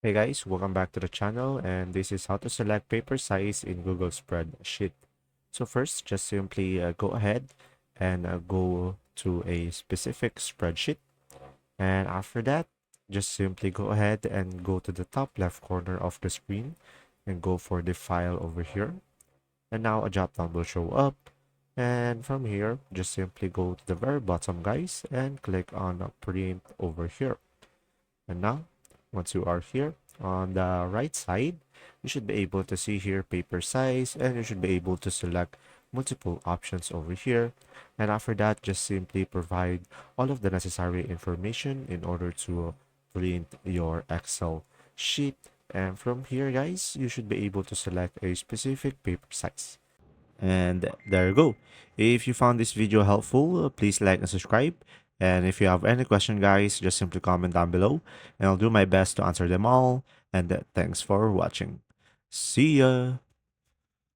Hey guys, welcome back to the channel, and this is how to select paper size in Google Spreadsheet. So first, just simply go ahead and go to a specific spreadsheet, and after that, just simply go ahead and go to the top left corner of the screen and go for the file over here. And now a drop down will show up, and from here, just simply go to the very bottom, guys, and click on print over here. And now, once you are here on the right side, you should be able to see here paper size, and you should be able to select multiple options over here. And after that, just simply provide all of the necessary information in order to print your Excel sheet. And from here, guys, you should be able to select a specific paper size. And there you go. If you found this video helpful, please like and subscribe. And if you have any question, guys, just simply comment down below and I'll do my best to answer them all. And thanks for watching. See ya!